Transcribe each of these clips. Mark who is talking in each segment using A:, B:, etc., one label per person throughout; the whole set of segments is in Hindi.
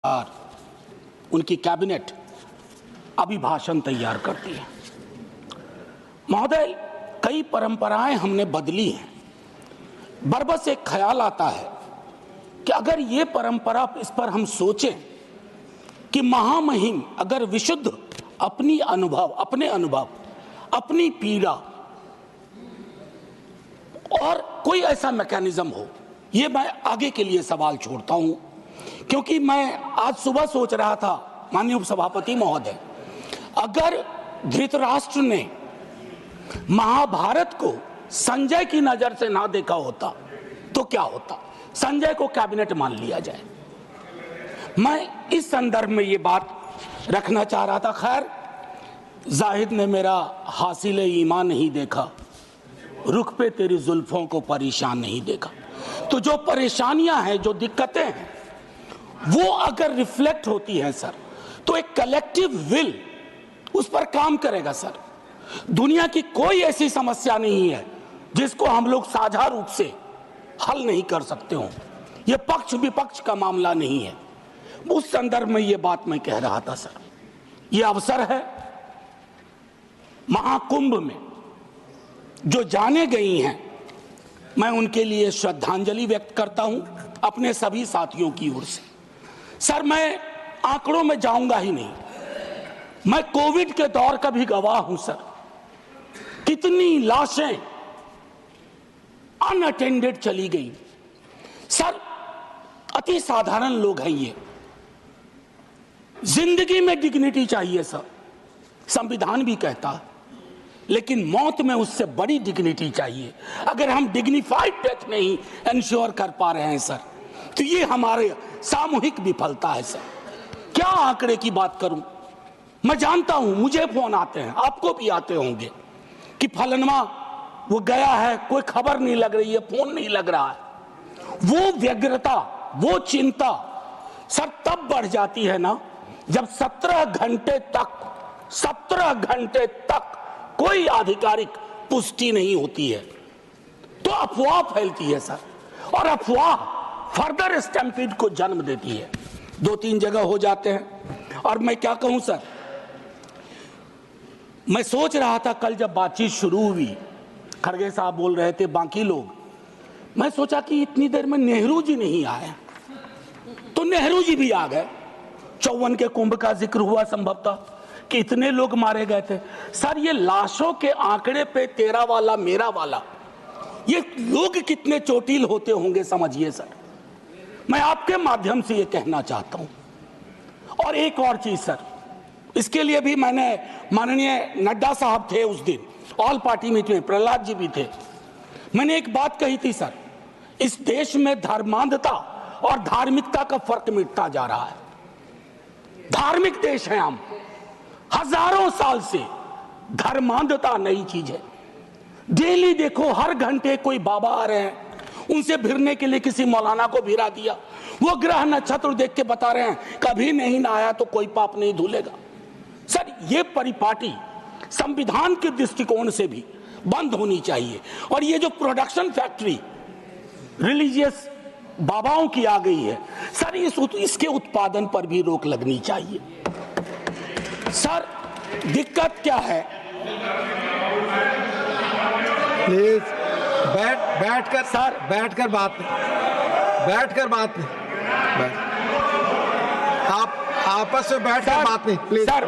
A: और उनकी कैबिनेट अभिभाषण तैयार करती है। महोदय, कई परंपराएं हमने बदली हैं। बरबस एक ख्याल आता है कि अगर ये परंपरा, इस पर हम सोचें कि महामहिम अगर विशुद्ध अपने अनुभव, अपनी पीड़ा और कोई ऐसा मैकेनिज्म हो, ये मैं आगे के लिए सवाल छोड़ता हूं, क्योंकि मैं आज सुबह सोच रहा था माननीय उपसभापति महोदय, अगर धृतराष्ट्र ने महाभारत को संजय की नजर से ना देखा होता तो क्या होता, संजय को कैबिनेट मान लिया जाए। मैं इस संदर्भ में ये बात रखना चाह रहा था। खैर, जाहिद ने मेरा हासिल ईमान नहीं देखा, रुख पे तेरी जुल्फों को परेशान नहीं देखा। तो जो परेशानियां हैं, जो दिक्कतें हैं, वो अगर रिफ्लेक्ट होती है सर, तो एक कलेक्टिव विल उस पर काम करेगा सर। दुनिया की कोई ऐसी समस्या नहीं है जिसको हम लोग साझा रूप से हल नहीं कर सकते हो। ये पक्ष विपक्ष का मामला नहीं है। उस संदर्भ में ये बात मैं कह रहा था सर। ये अवसर है, महाकुंभ में जो जाने गई हैं, मैं उनके लिए श्रद्धांजलि व्यक्त करता हूं अपने सभी साथियों की ओर से। सर, मैं आंकड़ों में जाऊंगा ही नहीं। मैं कोविड के दौर का भी गवाह हूं सर। कितनी लाशें अनअटेंडेड चली गई सर। अति साधारण लोग हैं ये। जिंदगी में डिग्निटी चाहिए सर, संविधान भी कहता है, लेकिन मौत में उससे बड़ी डिग्निटी चाहिए। अगर हम डिग्निफाइड डेथ नहीं इंश्योर कर पा रहे हैं सर, तो ये हमारे सामूहिक विफलता है सर। क्या आंकड़े की बात करूं? मैं जानता हूं, मुझे फोन आते हैं, आपको भी आते होंगे कि फलनवा वो गया है, कोई खबर नहीं लग रही है, फोन नहीं लग रहा है। वो व्यग्रता, वो चिंता सर तब बढ़ जाती है ना, जब 17 घंटे तक कोई आधिकारिक पुष्टि नहीं होती है, तो अफवाह फैलती है सर। और अफवाह फर्दर स्टैम्पीड को जन्म देती है। 2-3 जगह हो जाते हैं। और मैं क्या कहूं सर, मैं सोच रहा था कल जब बातचीत शुरू हुई, खड़गे साहब बोल रहे थे, बाकी लोग, मैं सोचा कि इतनी देर में नेहरू जी नहीं आए, तो नेहरू जी भी आ गए। 54 के कुंभ का जिक्र हुआ संभवतः कि इतने लोग मारे गए थे सर। ये लाशों के आंकड़े पे तेरा वाला मेरा वाला, ये लोग कितने चोटिल होते होंगे समझिए सर। मैं आपके माध्यम से ये कहना चाहता हूं। और एक और चीज सर, इसके लिए भी मैंने, माननीय नड्डा साहब थे उस दिन ऑल पार्टी मीटिंग में, प्रहलाद जी भी थे, मैंने एक बात कही थी सर, इस देश में धर्मांधता और धार्मिकता का फर्क मिटता जा रहा है। धार्मिक देश है हम, हजारों साल से धर्मांधता नई चीज है। डेली देखो, हर घंटे कोई बाबा आ रहे हैं, उनसे भिड़ने के लिए किसी मौलाना को भिड़ा दिया, वो ग्रह नक्षत्र देख के बता रहे हैं कभी नहीं नहाया तो कोई पाप नहीं धुलेगा। सर, ये परिपाटी संविधान के दृष्टिकोण से भी बंद होनी चाहिए। और ये जो प्रोडक्शन फैक्ट्री रिलीजियस बाबाओं की आ गई है सर, इसके उत्पादन पर भी रोक लगनी चाहिए। सर, दिक्कत क्या है?
B: प्लीज बैठकर सर, बैठकर बात नहीं, आप आपस में बैठकर बात नहीं प्लीज।
A: सर,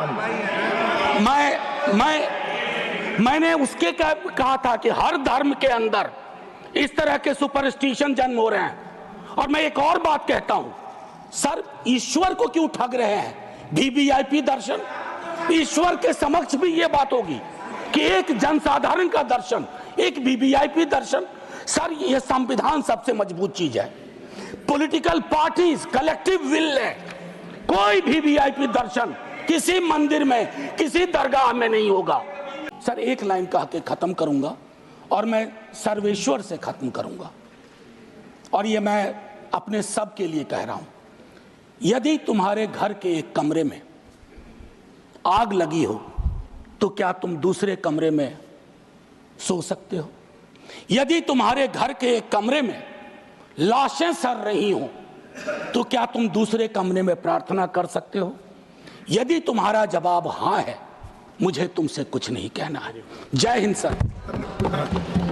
A: मैंने उसके कहा था कि हर धर्म के अंदर इस तरह के सुपरस्टिशन जन्म हो रहे हैं। और मैं एक और बात कहता हूं सर, ईश्वर को क्यों ठग रहे हैं? वीवीआईपी दर्शन, ईश्वर के समक्ष भी ये बात होगी कि एक जनसाधारण का दर्शन, एक वीवीआईपी दर्शन। सर, ये संविधान सबसे मजबूत चीज है। पॉलिटिकल पार्टीज कलेक्टिव विल है। कोई भी वीवीआईपी दर्शन किसी मंदिर में, किसी दरगाह में नहीं होगा। सर, एक लाइन कह के खत्म करूंगा और मैं सर्वेश्वर से खत्म करूंगा, और ये मैं अपने सब के लिए कह रहा हूं। यदि तुम्हारे घर के एक कमरे में आग लगी हो, तो क्या तुम दूसरे कमरे में सो सकते हो? यदि तुम्हारे घर के एक कमरे में लाशें सड़ रही हो, तो क्या तुम दूसरे कमरे में प्रार्थना कर सकते हो? यदि तुम्हारा जवाब हाँ है, मुझे तुमसे कुछ नहीं कहना है। जय हिंद सर।